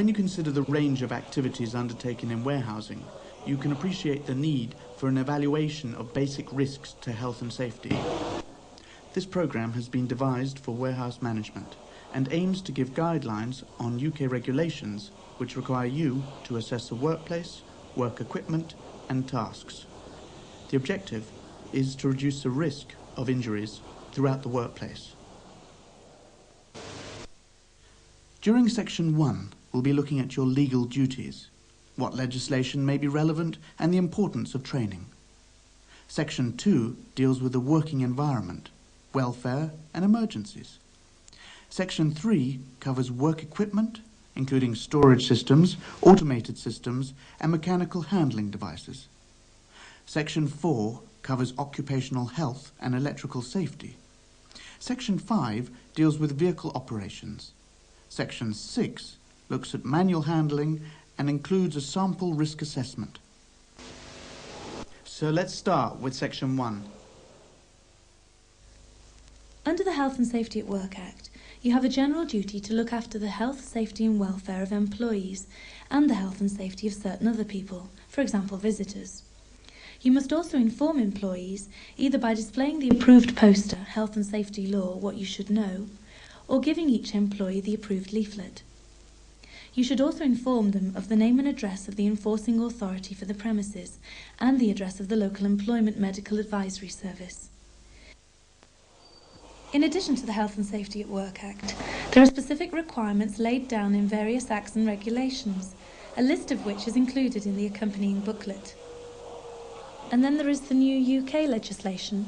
When you consider the range of activities undertaken in warehousing, you can appreciate the need for an evaluation of basic risks to health and safety. This programme has been devised for warehouse management and aims to give guidelines on UK regulations which require you to assess the workplace, work equipment and tasks. The objective is to reduce the risk of injuries throughout the workplace. During Section 1, we'll be looking at your legal duties, what legislation may be relevant, and the importance of training. Section 2 deals with the working environment, welfare and emergencies. Section 3 covers work equipment, including storage systems, automated systems, and mechanical handling devices. Section 4 covers occupational health and electrical safety. Section 5 deals with vehicle operations. Section 6 looks at manual handling and includes a sample risk assessment. So let's start with Section 1. Under the Health and Safety at Work Act, you have a general duty to look after the health, safety and welfare of employees and the health and safety of certain other people, for example visitors. You must also inform employees, either by displaying the approved poster, Health and Safety Law, What You Should Know, or giving each employee the approved leaflet. You should also inform them of the name and address of the enforcing authority for the premises and the address of the local Employment Medical Advisory Service. In addition to the Health and Safety at Work Act, there are specific requirements laid down in various acts and regulations, a list of which is included in the accompanying booklet. And then there is the new UK legislation,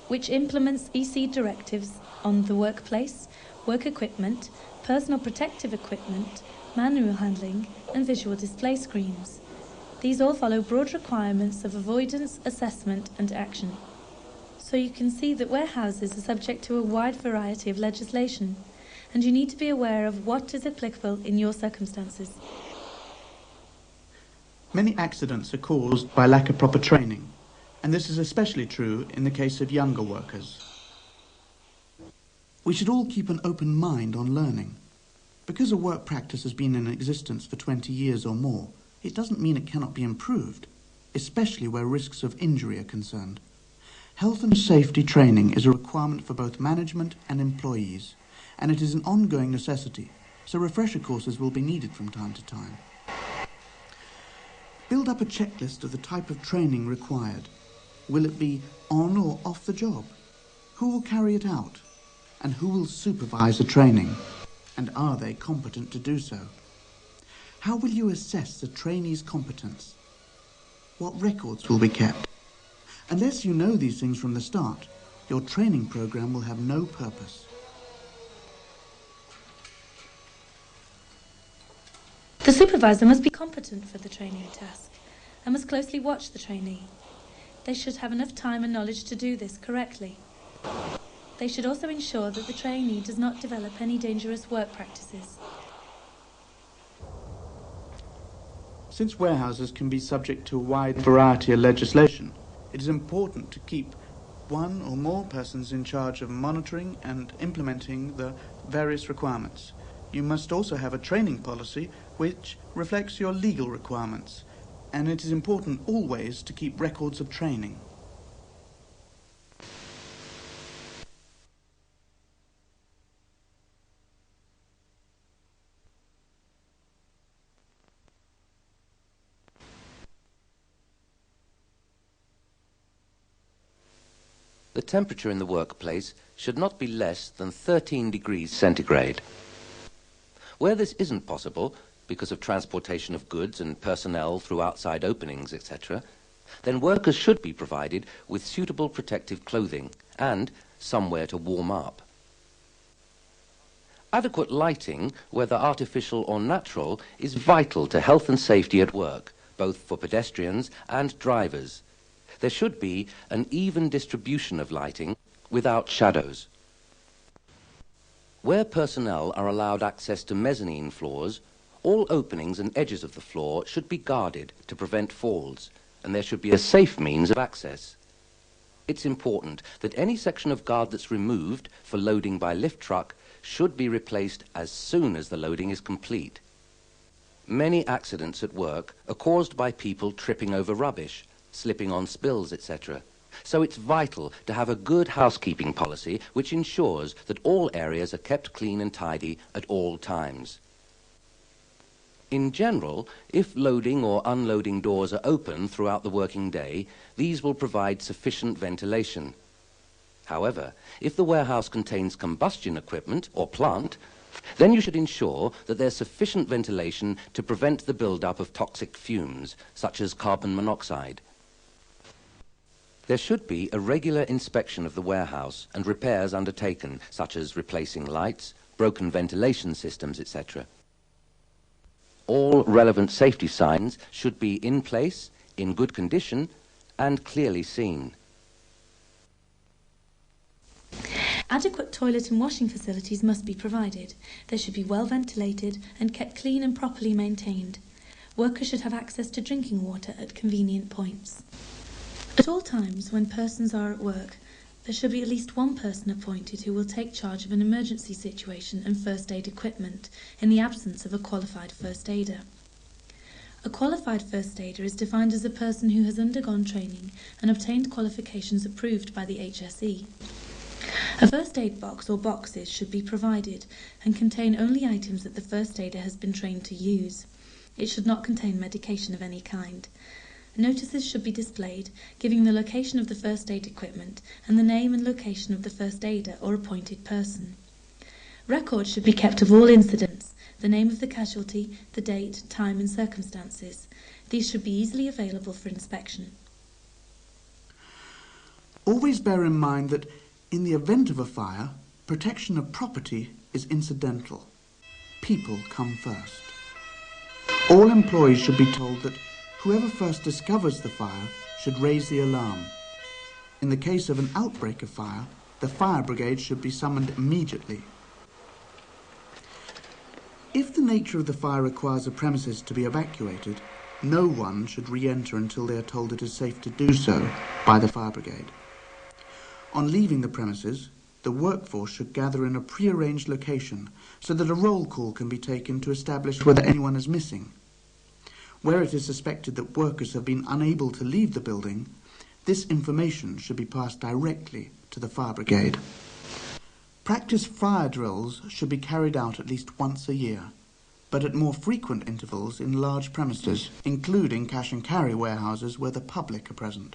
which implements EC directives on the workplace, work equipment, personal protective equipment, manual handling and visual display screens. These all follow broad requirements of avoidance, assessment and action. So you can see that warehouses are subject to a wide variety of legislation, and you need to be aware of what is applicable in your circumstances. Many accidents are caused by lack of proper training, and this is especially true in the case of younger workers. We should all keep an open mind on learning. Because a work practice has been in existence for 20 years or more, it doesn't mean it cannot be improved, especially where risks of injury are concerned. Health and safety training is a requirement for both management and employees, and it is an ongoing necessity, so refresher courses will be needed from time to time. Build up a checklist of the type of training required. Will it be on or off the job? Who will carry it out? And who will supervise the training? And are they competent to do so? How will you assess the trainee's competence? What records will be kept? Unless you know these things from the start, your training program will have no purpose. The supervisor must be competent for the training task and must closely watch the trainee. They should have enough time and knowledge to do this correctly. They should also ensure that the trainee does not develop any dangerous work practices. Since warehouses can be subject to a wide variety of legislation, it is important to keep one or more persons in charge of monitoring and implementing the various requirements. You must also have a training policy which reflects your legal requirements, and it is important always to keep records of training. The temperature in the workplace should not be less than 13 degrees centigrade. Where this isn't possible, because of transportation of goods and personnel through outside openings, etc., then workers should be provided with suitable protective clothing and somewhere to warm up. Adequate lighting, whether artificial or natural, is vital to health and safety at work, both for pedestrians and drivers. There should be an even distribution of lighting without shadows. Where personnel are allowed access to mezzanine floors, all openings and edges of the floor should be guarded to prevent falls, and there should be a safe means of access. It's important that any section of guard that's removed for loading by lift truck should be replaced as soon as the loading is complete. Many accidents at work are caused by people tripping over rubbish, slipping on spills, etc. So it's vital to have a good housekeeping policy which ensures that all areas are kept clean and tidy at all times. In general, if loading or unloading doors are open throughout the working day, these will provide sufficient ventilation. However, if the warehouse contains combustion equipment or plant, then you should ensure that there's sufficient ventilation to prevent the build-up of toxic fumes, such as carbon monoxide. There should be a regular inspection of the warehouse and repairs undertaken, such as replacing lights, broken ventilation systems, etc. All relevant safety signs should be in place, in good condition, and clearly seen. Adequate toilet and washing facilities must be provided. They should be well ventilated and kept clean and properly maintained. Workers should have access to drinking water at convenient points. At all times when persons are at work, there should be at least one person appointed who will take charge of an emergency situation and first aid equipment in the absence of a qualified first aider. A qualified first aider is defined as a person who has undergone training and obtained qualifications approved by the HSE. A first aid box or boxes should be provided and contain only items that the first aider has been trained to use. It should not contain medication of any kind. Notices should be displayed giving the location of the first aid equipment and the name and location of the first aider or appointed person. Records should be kept of all incidents, the name of the casualty, the date, time and circumstances. These should be easily available for inspection. Always bear in mind that in the event of a fire, protection of property is incidental. People come first. All employees should be told that whoever first discovers the fire should raise the alarm. In the case of an outbreak of fire, the fire brigade should be summoned immediately. If the nature of the fire requires the premises to be evacuated, no one should re-enter until they are told it is safe to do so by the fire brigade. On leaving the premises, the workforce should gather in a pre-arranged location so that a roll call can be taken to establish whether anyone is missing. Where it is suspected that workers have been unable to leave the building, this information should be passed directly to the fire brigade. Practice fire drills should be carried out at least once a year, but at more frequent intervals in large premises, including cash and carry warehouses where the public are present.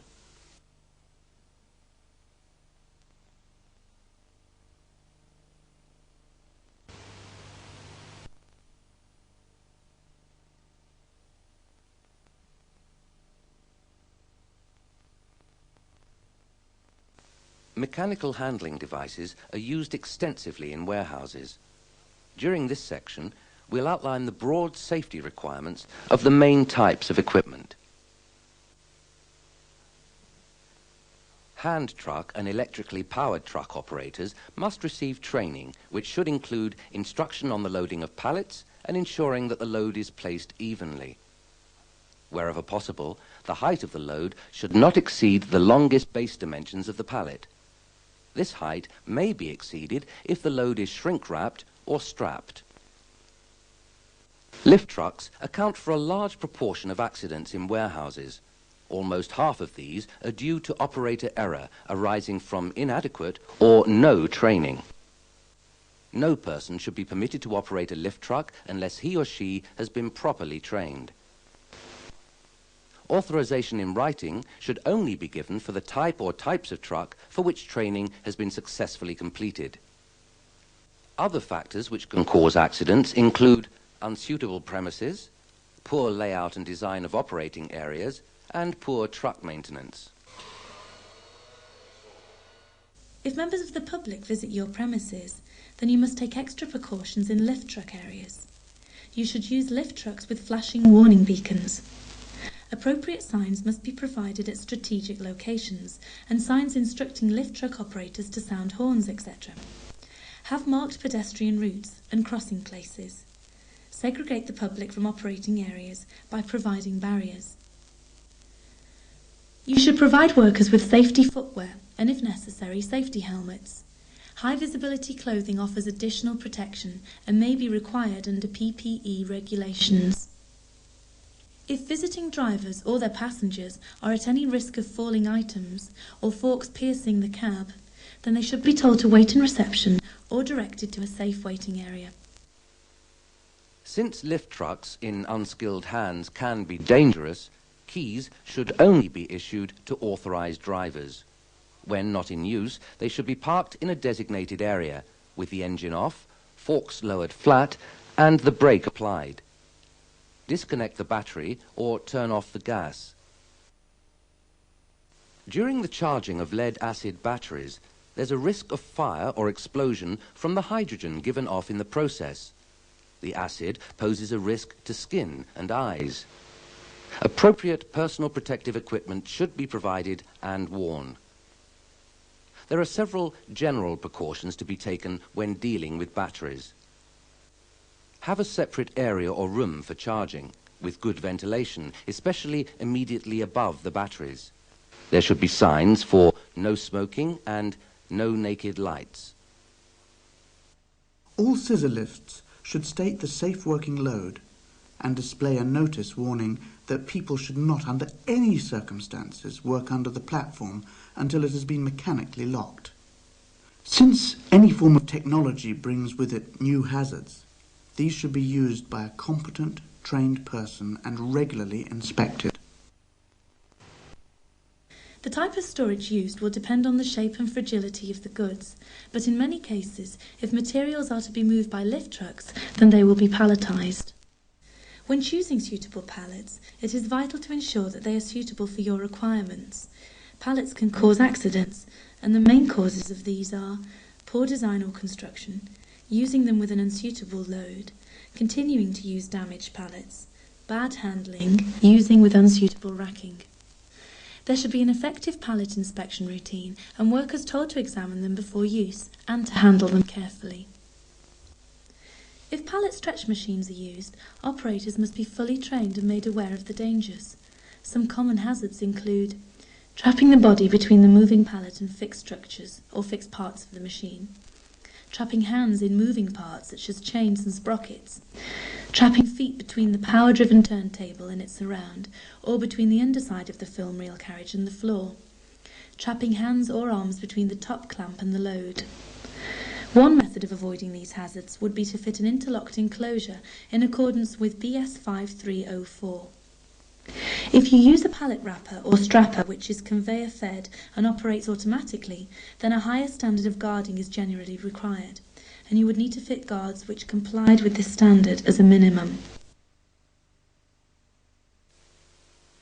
Mechanical handling devices are used extensively in warehouses. During this section, we'll outline the broad safety requirements of the main types of equipment. Hand truck and electrically powered truck operators must receive training which should include instruction on the loading of pallets and ensuring that the load is placed evenly. Wherever possible, the height of the load should not exceed the longest base dimensions of the pallet. This height may be exceeded if the load is shrink-wrapped or strapped. Lift trucks account for a large proportion of accidents in warehouses. Almost half of these are due to operator error arising from inadequate or no training. No person should be permitted to operate a lift truck unless he or she has been properly trained. Authorization in writing should only be given for the type or types of truck for which training has been successfully completed. Other factors which can cause accidents include unsuitable premises, poor layout and design of operating areas, and poor truck maintenance. If members of the public visit your premises, then you must take extra precautions in lift truck areas. You should use lift trucks with flashing warning beacons. Appropriate signs must be provided at strategic locations, and signs instructing lift truck operators to sound horns, etc. Have marked pedestrian routes and crossing places. Segregate the public from operating areas by providing barriers. You should provide workers with safety footwear and, if necessary, safety helmets. High visibility clothing offers additional protection and may be required under PPE regulations. If visiting drivers or their passengers are at any risk of falling items or forks piercing the cab, then they should be told to wait in reception or directed to a safe waiting area. Since lift trucks in unskilled hands can be dangerous, keys should only be issued to authorized drivers. When not in use, they should be parked in a designated area, with the engine off, forks lowered flat, and the brake applied. Disconnect the battery or turn off the gas. During the charging of lead-acid batteries, there's a risk of fire or explosion from the hydrogen given off in the process. The acid poses a risk to skin and eyes. Appropriate personal protective equipment should be provided and worn. There are several general precautions to be taken when dealing with batteries. Have a separate area or room for charging, with good ventilation, especially immediately above the batteries. There should be signs for no smoking and no naked lights. All scissor lifts should state the safe working load and display a notice warning that people should not under any circumstances work under the platform until it has been mechanically locked. Since any form of technology brings with it new hazards, these should be used by a competent, trained person and regularly inspected. The type of storage used will depend on the shape and fragility of the goods, but in many cases, if materials are to be moved by lift trucks, then they will be palletized. When choosing suitable pallets, it is vital to ensure that they are suitable for your requirements. Pallets can cause accidents, and the main causes of these are poor design or construction, using them with an unsuitable load, continuing to use damaged pallets, bad handling, using with unsuitable racking. There should be an effective pallet inspection routine and workers told to examine them before use and to handle them carefully. If pallet stretch machines are used, operators must be fully trained and made aware of the dangers. Some common hazards include trapping the body between the moving pallet and fixed structures or fixed parts of the machine, trapping hands in moving parts such as chains and sprockets, trapping feet between the power-driven turntable and its surround, or between the underside of the film reel carriage and the floor, trapping hands or arms between the top clamp and the load. One method of avoiding these hazards would be to fit an interlocked enclosure in accordance with BS 5304. If you use a pallet wrapper or strapper which is conveyor fed and operates automatically, then a higher standard of guarding is generally required, and you would need to fit guards which complied with this standard as a minimum.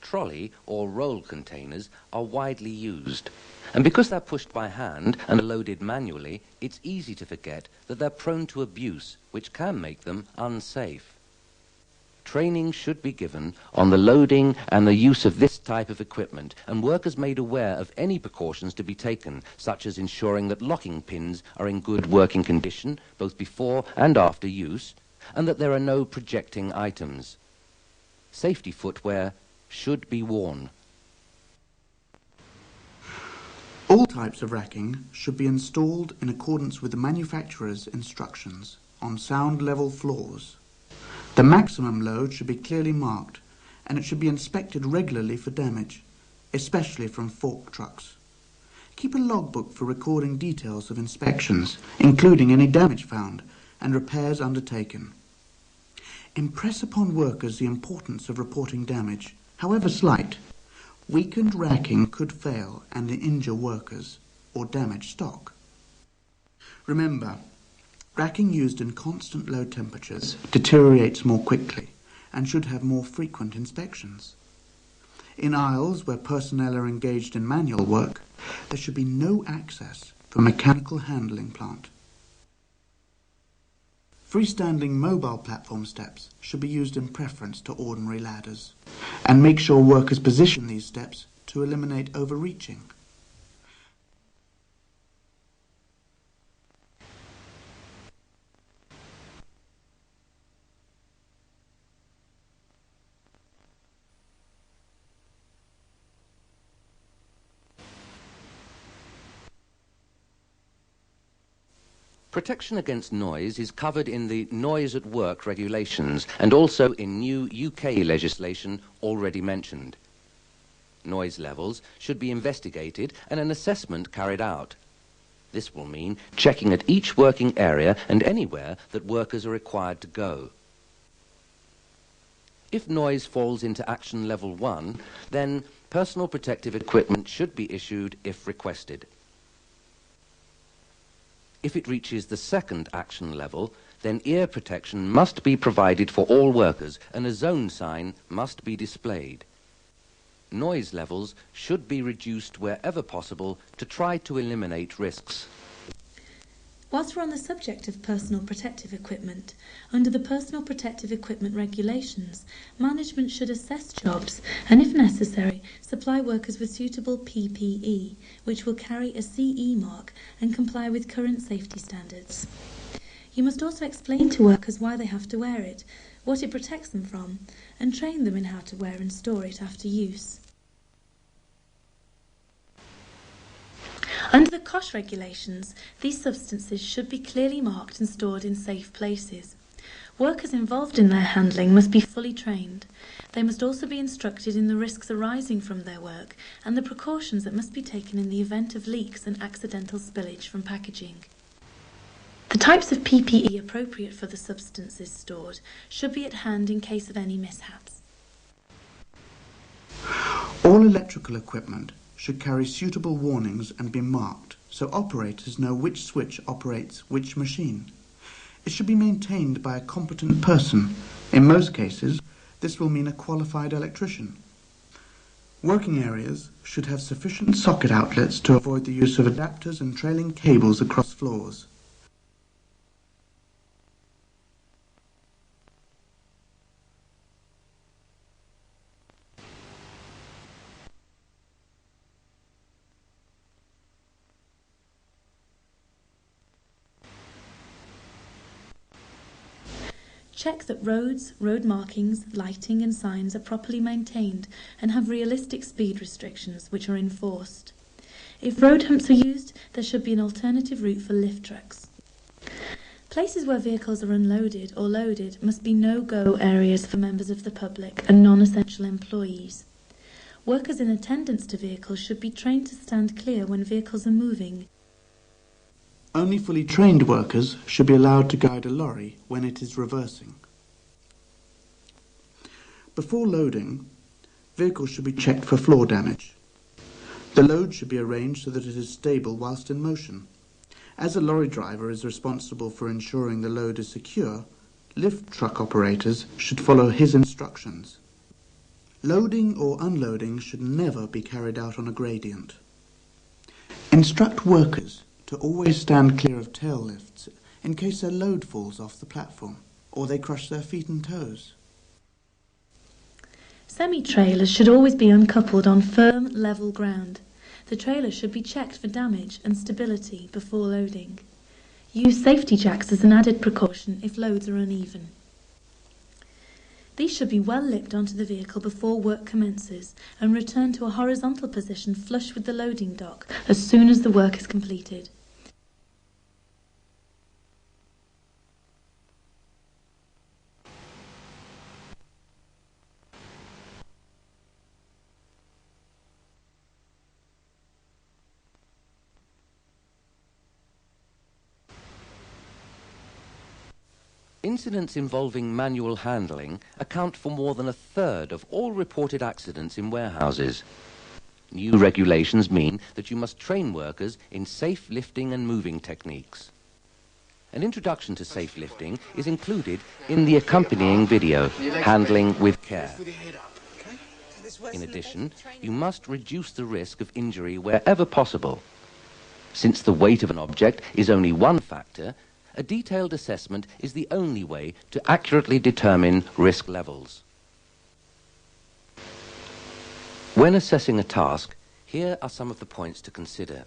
Trolley or roll containers are widely used, and because they're pushed by hand and are loaded manually, it's easy to forget that they're prone to abuse, which can make them unsafe. Training should be given on the loading and the use of this type of equipment, and workers made aware of any precautions to be taken, such as ensuring that locking pins are in good working condition, both before and after use, and that there are no projecting items. Safety footwear should be worn. All types of racking should be installed in accordance with the manufacturer's instructions on sound level floors. The maximum load should be clearly marked, and it should be inspected regularly for damage, especially from fork trucks. Keep a logbook for recording details of inspections, including any damage found and repairs undertaken. Impress upon workers the importance of reporting damage, however slight. Weakened racking could fail and injure workers or damage stock. Remember, racking used in constant low temperatures deteriorates more quickly and should have more frequent inspections. In aisles where personnel are engaged in manual work, there should be no access for mechanical handling plant. Freestanding mobile platform steps should be used in preference to ordinary ladders, and make sure workers position these steps to eliminate overreaching. Protection against noise is covered in the Noise at Work regulations and also in new UK legislation already mentioned. Noise levels should be investigated and an assessment carried out. This will mean checking at each working area and anywhere that workers are required to go. If noise falls into Action Level 1, then personal protective equipment should be issued if requested. If it reaches the second action level, then ear protection must be provided for all workers and a zone sign must be displayed. Noise levels should be reduced wherever possible to try to eliminate risks. Whilst we're on the subject of personal protective equipment, under the Personal Protective Equipment Regulations, management should assess jobs and, if necessary, supply workers with suitable PPE, which will carry a CE mark and comply with current safety standards. You must also explain to workers why they have to wear it, what it protects them from, and train them in how to wear and store it after use. Under the COSH regulations, these substances should be clearly marked and stored in safe places. Workers involved in their handling must be fully trained. They must also be instructed in the risks arising from their work and the precautions that must be taken in the event of leaks and accidental spillage from packaging. The types of PPE appropriate for the substances stored should be at hand in case of any mishaps. All electrical equipment should carry suitable warnings and be marked so operators know which switch operates which machine. It should be maintained by a competent person. In most cases, this will mean a qualified electrician. Working areas should have sufficient socket outlets to avoid the use of adapters and trailing cables across floors. Check that roads, road markings, lighting and signs are properly maintained and have realistic speed restrictions which are enforced. If road humps are used, there should be an alternative route for lift trucks. Places where vehicles are unloaded or loaded must be no-go areas for members of the public and non-essential employees. Workers in attendance to vehicles should be trained to stand clear when vehicles are moving. Only fully trained workers should be allowed to guide a lorry when it is reversing. Before loading, vehicles should be checked for floor damage. The load should be arranged so that it is stable whilst in motion. As a lorry driver is responsible for ensuring the load is secure, lift truck operators should follow his instructions. Loading or unloading should never be carried out on a gradient. Instruct workers to always stand clear of tail lifts in case their load falls off the platform or they crush their feet and toes. Semi-trailers should always be uncoupled on firm, level ground. The trailer should be checked for damage and stability before loading. Use safety jacks as an added precaution if loads are uneven. These should be well lipped onto the vehicle before work commences and returned to a horizontal position flush with the loading dock as soon as the work is completed. Incidents involving manual handling account for more than a third of all reported accidents in warehouses. New regulations mean that you must train workers in safe lifting and moving techniques. An introduction to safe lifting is included in the accompanying video, Handling with Care. In addition, you must reduce the risk of injury wherever possible. Since the weight of an object is only one factor, a detailed assessment is the only way to accurately determine risk levels. When assessing a task, here are some of the points to consider.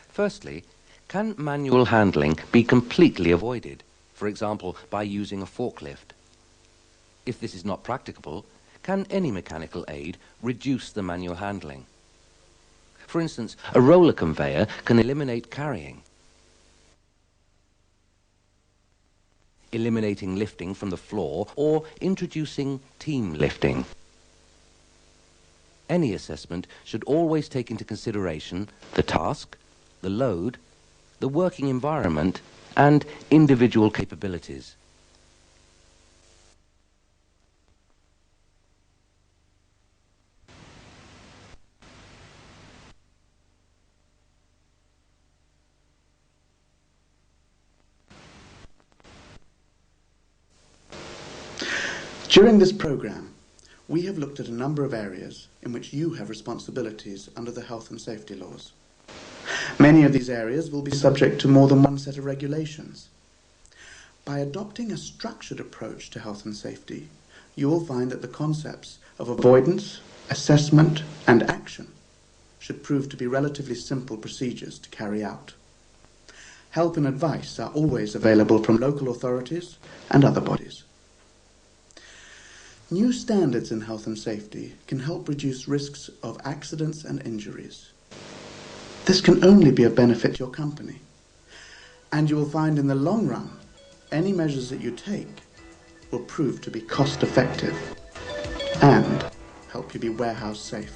Firstly, can manual handling be completely avoided, for example, by using a forklift? If this is not practicable, can any mechanical aid reduce the manual handling? For instance, a roller conveyor can eliminate carrying. eliminating lifting from the floor, or introducing team lifting. Any assessment should always take into consideration the task, the load, the working environment, and individual capabilities. During this programme, we have looked at a number of areas in which you have responsibilities under the health and safety laws. Many of these areas will be subject to more than one set of regulations. By adopting a structured approach to health and safety, you will find that the concepts of avoidance, assessment, and action should prove to be relatively simple procedures to carry out. Help and advice are always available from local authorities and other bodies. New standards in health and safety can help reduce risks of accidents and injuries. This can only be of benefit to your company, and you will find in the long run, any measures that you take will prove to be cost effective and help you be warehouse safe.